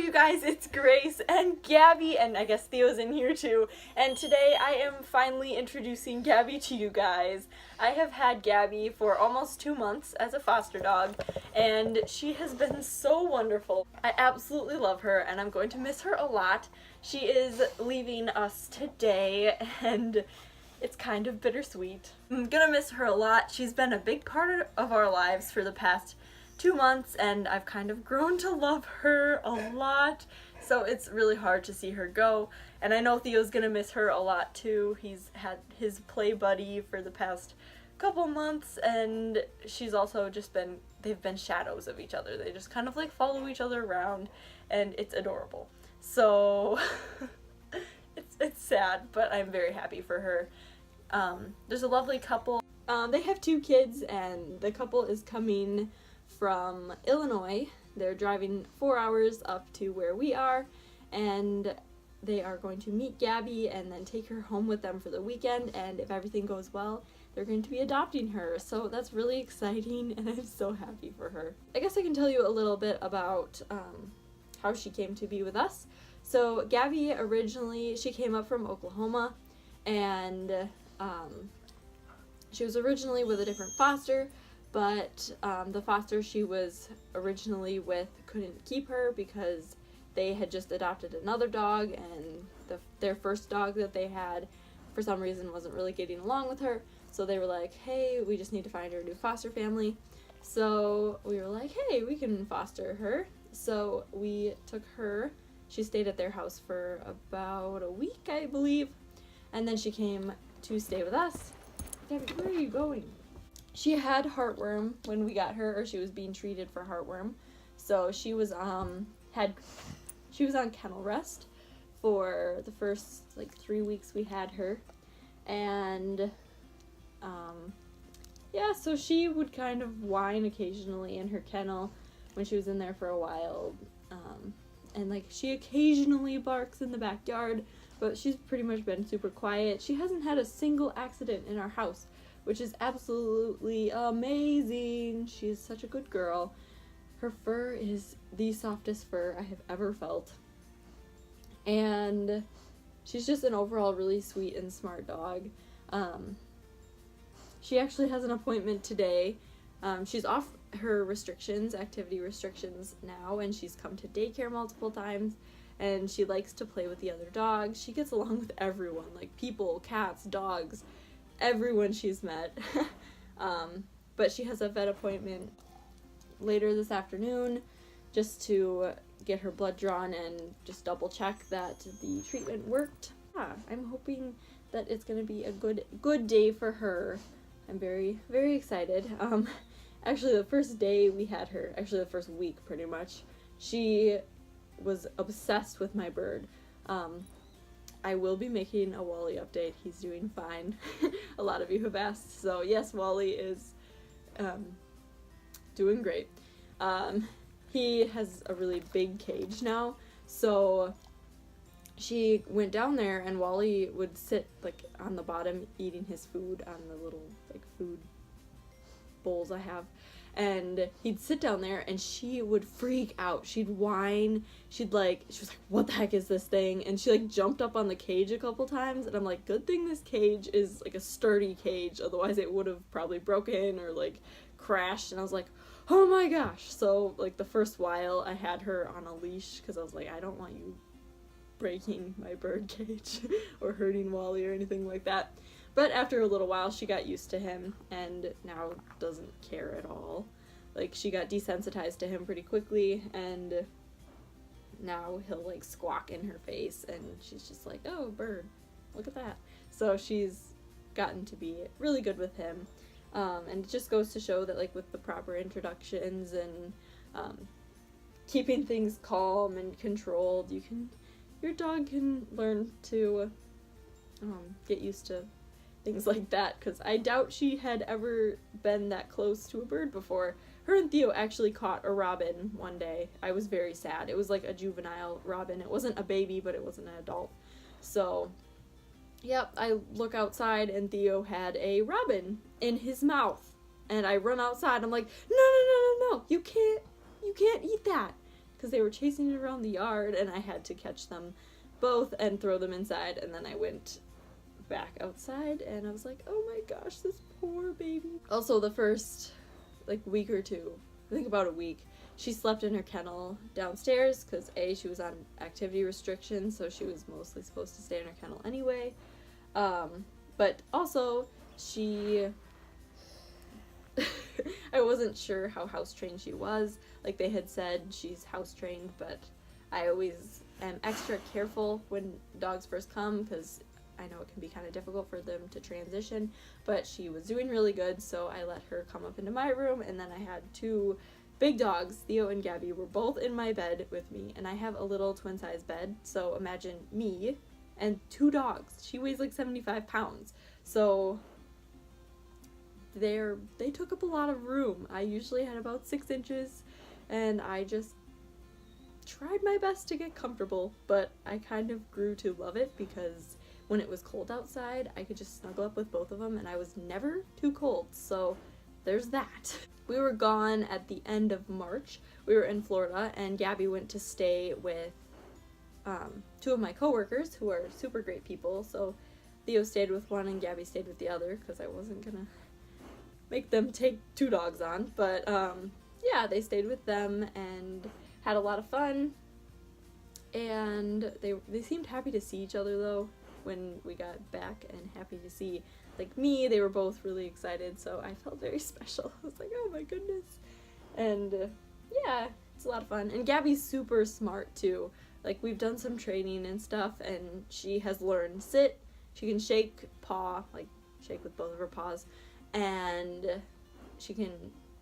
you guys, it's Grace and Gabby, and I guess Theo's in here too, and today I am finally introducing Gabby to you guys. I have had Gabby for almost 2 months as a foster dog, and she has been so wonderful. I absolutely love her, and I'm going to miss her a lot. She is leaving us today, and it's kind of bittersweet. I'm gonna miss her a lot. She's been a big part of our lives for the past 2 months, and I've kind of grown to love her a lot, so it's really hard to see her go. And I know Theo's gonna miss her a lot too. He's had his play buddy for the past couple months, and she's also just been, they've been shadows of each other. They just kind of like follow each other around, and it's adorable. So it's sad, but I'm very happy for her. There's a lovely couple. They have 2 kids, and the couple is coming from Illinois. They're driving 4 hours up to where we are, and they are going to meet Gabby and then take her home with them for the weekend, and if everything goes well, they're going to be adopting her. So that's really exciting, and I'm so happy for her. I guess I can tell you a little bit about how she came to be with us. So Gabby originally, she came up from Oklahoma, and she was originally with a different foster, but the foster she was originally with couldn't keep her because they had just adopted another dog, and their first dog that they had for some reason wasn't really getting along with her. So they were like, hey, we just need to find her a new foster family. So we were like, hey, we can foster her. So we took her. She stayed at their house for about a week, I believe, and then she came to stay with us. Gabby, where are you going? She had heartworm when we got her, or she was being treated for heartworm. So she was on kennel rest for the first 3 weeks we had her, and yeah, so she would kind of whine occasionally in her kennel when she was in there for a while, and she occasionally barks in the backyard, but she's pretty much been super quiet. She hasn't had a single accident in our house, which is absolutely amazing. She's such a good girl. Her fur is the softest fur I have ever felt. And she's just an overall really sweet and smart dog. She actually has an appointment today. She's off her restrictions, activity restrictions now, and she's come to daycare multiple times, and she likes to play with the other dogs. She gets along with everyone, like people, cats, dogs, everyone she's met. But she has a vet appointment later this afternoon just to get her blood drawn and just double check that the treatment worked. Yeah, I'm hoping that it's gonna be a good day for her. I'm very, very excited. Actually the first day we had her, actually the first week pretty much, she was obsessed with my bird. I will be making a Wally update. He's doing fine. A lot of you have asked. So yes, Wally is doing great. He has a really big cage now. So she went down there, and Wally would sit on the bottom eating his food on the little food bowls I have. And he'd sit down there, and she would freak out. She'd whine. She was like, what the heck is this thing? And she jumped up on the cage a couple times, and I'm like, good thing this cage is a sturdy cage, otherwise it would have probably broken or crashed. And I was like, oh my gosh. So the first while I had her on a leash, because I was like, I don't want you breaking my bird cage or hurting Wally or anything like that. But after a little while, she got used to him, and now doesn't care at all. She got desensitized to him pretty quickly, and now he'll squawk in her face, and she's just like, oh, bird, look at that. So she's gotten to be really good with him, and it just goes to show that with the proper introductions and keeping things calm and controlled, your dog can learn to get used to things like that, because I doubt she had ever been that close to a bird before. Her and Theo actually caught a robin one day. I was very sad. It was a juvenile robin. It wasn't a baby, but it wasn't an adult. So, yep, I look outside, and Theo had a robin in his mouth. And I run outside. I'm like, no, you can't eat that. because they were chasing it around the yard, and I had to catch them both and throw them inside, and then I went back outside, and I was like, oh my gosh, this poor baby. Also, the first, like, week or two, I think about a week, she slept in her kennel downstairs, because she was on activity restrictions, so she was mostly supposed to stay in her kennel anyway. But also, she... I wasn't sure how house trained she was. Like, they had said she's house trained, but I always am extra careful when dogs first come, because I know it can be kind of difficult for them to transition, but she was doing really good, so I let her come up into my room, and then I had 2 big dogs, Theo and Gabby, were both in my bed with me, and I have a little twin-size bed, so imagine me and 2 dogs. She weighs like 75 pounds, so they took up a lot of room. I usually had about 6 inches, and I just tried my best to get comfortable, but I kind of grew to love it, because when it was cold outside, I could just snuggle up with both of them, and I was never too cold, so there's that. We were gone at the end of March. We were in Florida, and Gabby went to stay with 2 of my coworkers, who are super great people, so Theo stayed with one and Gabby stayed with the other, because I wasn't gonna make them take 2 dogs on, but yeah, they stayed with them and had a lot of fun, and they seemed happy to see each other, though, when we got back, and happy to see, like, me. They were both really excited, so I felt very special. I was like, oh my goodness. And yeah, it's a lot of fun. And Gabby's super smart too. Like, we've done some training and stuff, and she has learned sit. She can shake, paw, like shake with both of her paws, and she can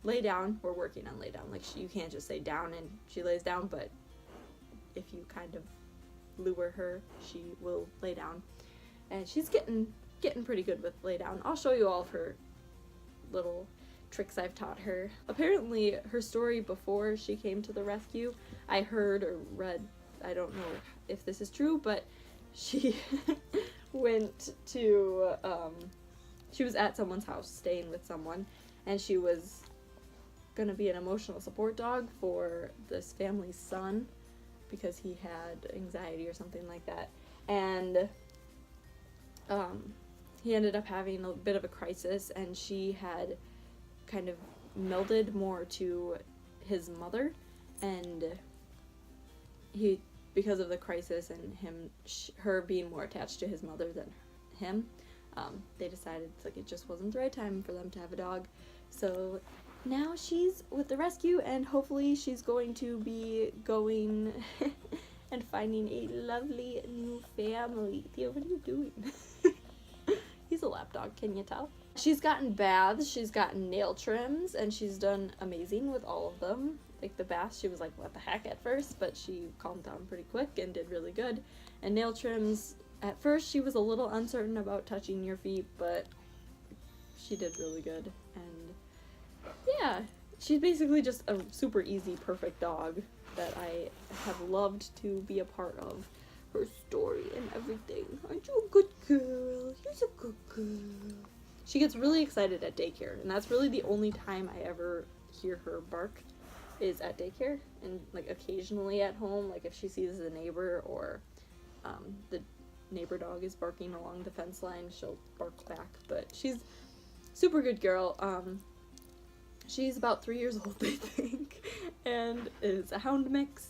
lay down. We're working on lay down. Like, you can't just say down and she lays down, but if you kind of lure her, she will lay down. And she's getting pretty good with lay down. I'll show you all of her little tricks I've taught her. Apparently, her story before she came to the rescue, I heard or read, I don't know if this is true, but she went to, she was at someone's house staying with someone, and she was gonna be an emotional support dog for this family's son, because he had anxiety or something like that, and he ended up having a bit of a crisis, and she had kind of melded more to his mother, and he, because of the crisis and her being more attached to his mother than him, they decided like it just wasn't the right time for them to have a dog. So now she's with the rescue, and hopefully she's going to be going and finding a lovely new family. Theo, what are you doing? He's a lap dog, can you tell? She's gotten baths, she's gotten nail trims, and she's done amazing with all of them. Like, the baths, she was like, what the heck at first, but she calmed down pretty quick and did really good. And nail trims, at first she was a little uncertain about touching your feet, but she did really good. And yeah, she's basically just a super easy, perfect dog that I have loved to be a part of. Her story and everything. Aren't you a good girl? You're a good girl. She gets really excited at daycare, and that's really the only time I ever hear her bark, is at daycare, and like occasionally at home, like if she sees a neighbor or the neighbor dog is barking along the fence line, she'll bark back. But she's super good girl. She's about 3 years old, I think, and is a hound mix,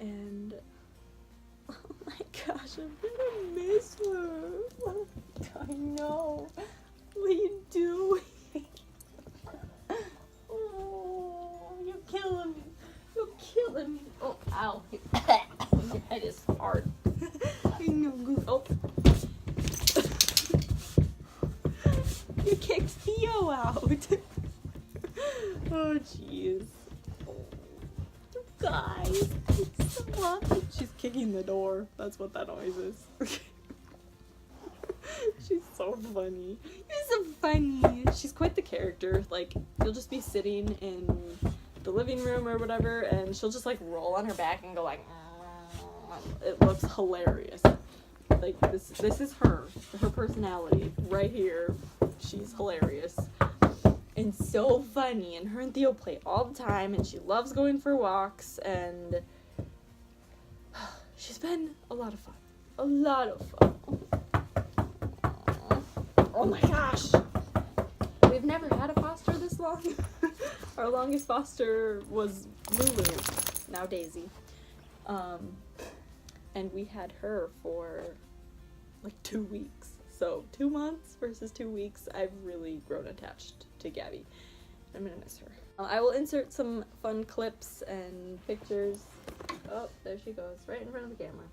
and oh my gosh, I'm gonna miss her. I know. What are you doing? Oh, you're killing me. You're killing me. Oh, ow. Your head is hard. I know. Oh. You kicked Theo out. Oh, jeez. Guys, stop. She's kicking the door. That's what that noise is. She's so funny. You're so funny. She's quite the character. Like, you'll just be sitting in the living room or whatever, and she'll just like roll on her back and go like, it looks hilarious. Like, this is her personality right here. She's hilarious. and so funny, and her and Theo play all the time, and she loves going for walks, and she's been a lot of fun. A lot of fun. Oh my gosh! We've never had a foster this long. Our longest foster was Lulu, now Daisy. And we had her for like 2 weeks. So 2 months versus 2 weeks. I've really grown attached to Gabby. I'm gonna miss her. I will insert some fun clips and pictures. Oh, there she goes, right in front of the camera.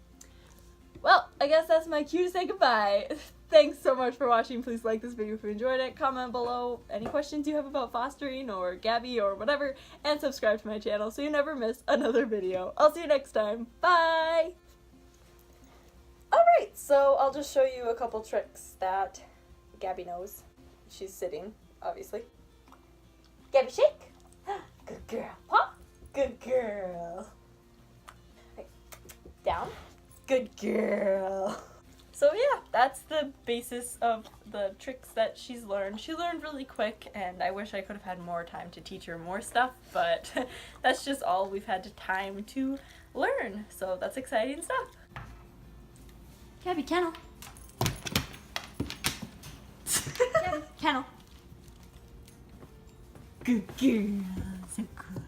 Well, I guess that's my cue to say goodbye. Thanks so much for watching. Please like this video if you enjoyed it. Comment below any questions you have about fostering or Gabby or whatever. And subscribe to my channel so you never miss another video. I'll see you next time. Bye! Alright, so I'll just show you a couple tricks that Gabby knows. She's sitting, obviously. Gabby, shake! Good girl. Pop! Good girl. Right. Down. Good girl. So yeah, that's the basis of the tricks that she's learned. She learned really quick, and I wish I could have had more time to teach her more stuff, but that's just all we've had time to learn. So that's exciting stuff. Gabby, kennel. Gabby, kennel. Good girl. So cool.